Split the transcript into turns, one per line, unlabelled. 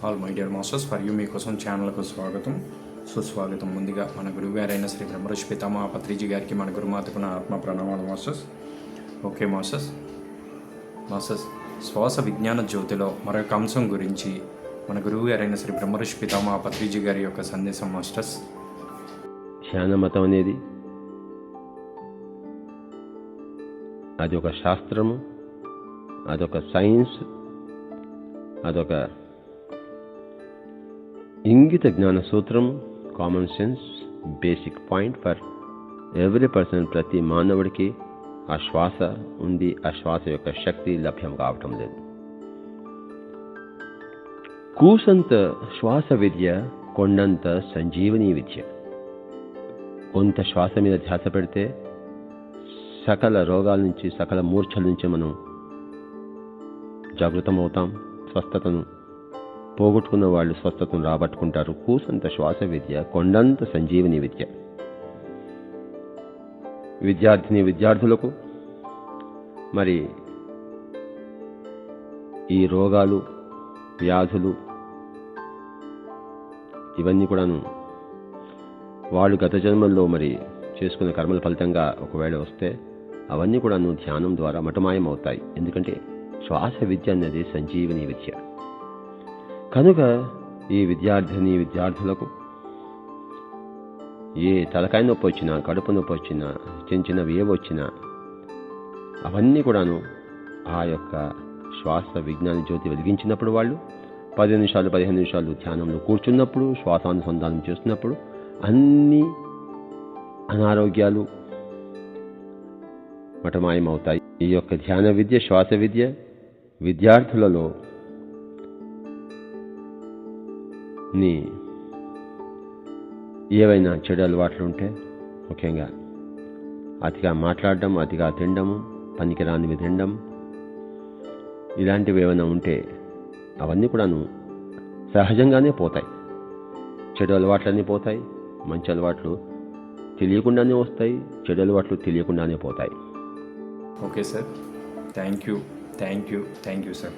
All my dear masters, for you మీకోసం ఛానల్కు స్వాగతం సుస్వాగతం. ముందుగా మన గురువు గారైన శ్రీ బ్రహ్మర్షి పితామహ పత్రిజీ గారికి, మన గురుమాతకు నా ఆత్మ ప్రణామాలు మాస్టర్స్. ఓకే మాస్టర్స్, శ్వాస విజ్ఞాన జ్యోతిలో మరొక అంశం గురించి మన గురువు గారైన శ్రీ బ్రహ్మర్షి పితామహ పత్రిజీ గారి యొక్క సందేశం మాస్టర్స్.
ధ్యాన మతం అనేది అది ఒక శాస్త్రము, అదొక సైన్స్, అదొక ఇంగిత జ్ఞాన సూత్రం, common sense, basic point for every person. ప్రతి మానవుడికి ఆ శ్వాస ఉంది, ఆ శ్వాస యొక్క శక్తి లభ్యం కావటం లేదు. కూసంత శ్వాస విద్య, కొండంత సంజీవని విద్య. కొంత శ్వాస మీద ధ్యాస పెడితే సకల రోగాల నుంచి, సకల మూర్ఛల నుంచి మనం జాగృతమవుతాం. స్వస్థతను పోగొట్టుకున్న వాళ్ళు స్వస్థతను రాబట్టుకుంటారు. కూసంత శ్వాస విద్య, కొండంత సంజీవని విద్య. విద్యార్థులకు మరి ఈ రోగాలు, వ్యాధులు ఇవన్నీ కూడాను వాళ్ళు గత జన్మల్లో మరి చేసుకున్న కర్మల ఫలితంగా ఒకవేళ వస్తే అవన్నీ కూడాను ధ్యానం ద్వారా మటమాయం అవుతాయి. ఎందుకంటే శ్వాస విద్య అనేది సంజీవని విద్య. కనుక ఈ విద్యార్థులకు ఏ తలకాయ నొప్పి వచ్చినా, కడుపు నొప్పి వచ్చినా, చిన్నవి ఏవి వచ్చినా అవన్నీ కూడాను ఆ యొక్క శ్వాస విజ్ఞాన జ్యోతి వెలిగించినప్పుడు, వాళ్ళు 10 నిమిషాలు 15 నిమిషాలు ధ్యానంలో కూర్చున్నప్పుడు, శ్వాసానుసంధానం చేస్తున్నప్పుడు అన్ని అనారోగ్యాలు మటమాయమవుతాయి. ఈ యొక్క ధ్యాన విద్య, శ్వాస విద్య విద్యార్థులలో ఏవైనా చెడు అలవాట్లు ఉంటే, ముఖ్యంగా అతిగా మాట్లాడడం, అతిగా తినడము, పనికిరానివి తినడం, ఇలాంటివి ఏమైనా ఉంటే అవన్నీ కూడాను సహజంగానే పోతాయి. చెడు అలవాట్లన్నీ పోతాయి. మంచి అలవాట్లు తెలియకుండానే వస్తాయి, చెడు అలవాట్లు తెలియకుండానే పోతాయి.
Okay sir, thank you sir.